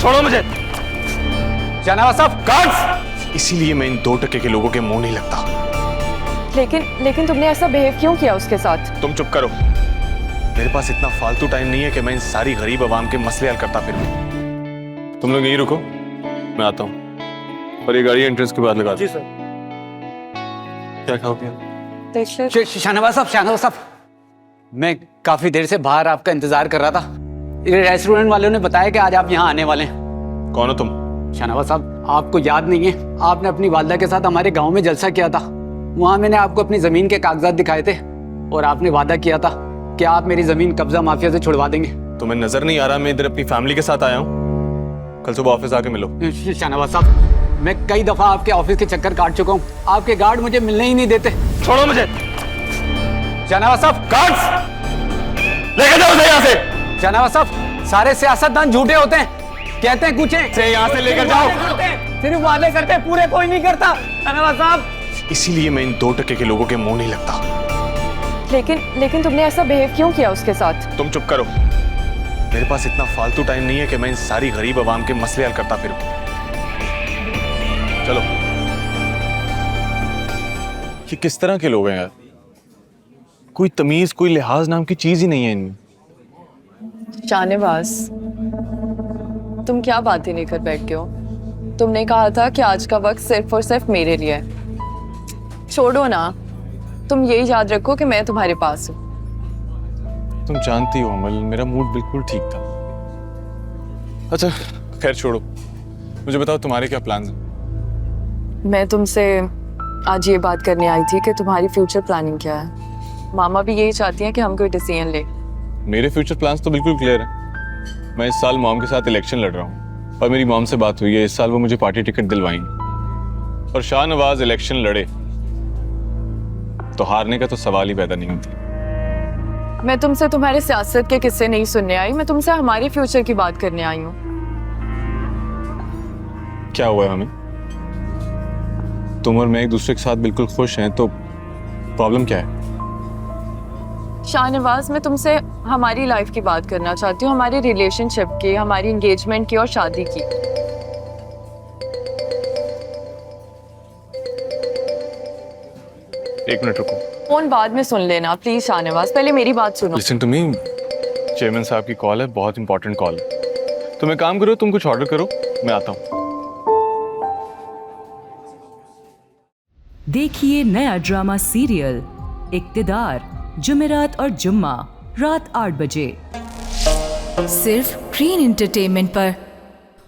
छोड़ो मुझे। शाहनवाज साहब गार्ड्स! इसीलिए मैं इन 2% के लोगों के मुंह नहीं लगता। लेकिन तुमने ऐसा बिहेव क्यों किया उसके साथ? तुम चुप करो। मेरे पास इतना फालतू टाइम नहीं है कि मैं इन सारी गरीब आवाम के मसले हल करता फिरूं। तुम लोग यहीं रुको, मैं आता हूँ। और ये गाड़ी एंट्रेंस के बाद लगा दो। जी सर। क्या खाओगे? शाहनवाज साहब, मैं काफी देर से बाहर आपका इंतजार कर रहा था। ये रेस्टोरेंट वालों ने बताया कि आज आप यहाँ आने वाले हैं। कौन हो तुम? शाहनवाज साहब, आपको याद नहीं है, आपने अपनी वालदा के साथ हमारे गांव में जलसा किया था। वहां मैंने आपको अपनी जमीन के कागजात दिखाए थे और आपने वादा किया था कि आप मेरी जमीन कब्जा माफिया से छुड़वा देंगे। तुम्हें नजर नहीं आ रहा मैं इधर अपनी फैमिली के साथ आया हूँ? कल सुबह ऑफिस आके मिलो। शाहनवाज साहब, मैं कई दफा आपके ऑफिस के चक्कर काट चुका हूँ, आपके गार्ड मुझे मिलने ही नहीं देते। छोड़ो मुझे। शाहनवाज साहब, गार्ड्स! लेके जाओ उसे यहाँ से। शाहनवाज साहब, सारे सियासतदान झूठे होते हैं, कहते हैं कुछ है, यहाँ से लेकर जाओ। सिर्फ वादे करते हैं, पूरे कोई नहीं करता। शाहनवाज साहब, इसीलिए मैं इन 2% के लोगों के मुंह नहीं लगता। लेकिन तुमने ऐसा बिहेव क्यों किया उसके साथ? तुम चुप करो। मेरे पास इतना फालतू टाइम नहीं है कि मैं इन सारी गरीब आवाम के मसले हल करता फिरूं। चलो। ये किस तरह के लोग हैं यार? कोई तमीज, कोई लिहाज नाम की चीज ही नहीं है इनमें। शाहनवाज, तुम क्या बातें लेकर बैठते हो? तुमने कहा था कि आज का वक्त सिर्फ और सिर्फ मेरे लिए है। छोड़ो ना, तुम यही याद रखो कि मैं तुम्हारे पास हूँ। तुम जानती हो अमल, मेरा मूड बिल्कुल ठीक था। अच्छा खैर छोड़ो, मुझे बताओ तुम्हारे क्या प्लान्स हैं? मैं तुमसे आज ये बात करने आई थी कि तुम्हारी फ्यूचर प्लानिंग क्या है। मामा भी यही चाहती हैं कि हम कोई डिसीजन ले। मेरे फ्यूचर प्लान्स तो बिल्कुल क्लियर हैं। मैं इस साल मॉम के साथ इलेक्शन लड़ रहा हूँ और मेरी मॉम से बात हुई है, इस साल वो मुझे पार्टी टिकट दिलवाएंगे। और शाहनवाज इलेक्शन लड़े तो हारने का तो सवाल ही पैदा नहीं होती। मैं तुमसे तुम्हारे सियासत के किस्से नहीं सुनने आई, मैं तुमसे हमारे फ्यूचर की बात करने आई हूँ। क्या हुआ है हमें? तुम और मैं एक दूसरे के साथ बिल्कुल खुश हैं, तो प्रॉब्लम क्या है? शाहनवाज, मैं तुमसे हमारी लाइफ की बात करना चाहती हूँ, हमारी रिलेशनशिप की, हमारी एंगेजमेंट की और शादी की। एक मिनट रुको। फोन बाद में सुन लेना प्लीज शाहनवाज, पहले मेरी बात सुनो। लिसन टू मी, चेयरमैन साहब की कॉल है, बहुत इंपॉर्टेंट कॉल है। तुम एक काम करो, तुम कुछ ऑर्डर करो, मैं आता हूँ। देखिए नया ड्रामा सीरियल इक्तिदार, जुमेरात और जुम्मा रात 8 बजे, सिर्फ ग्रीन एंटरटेनमेंट पर।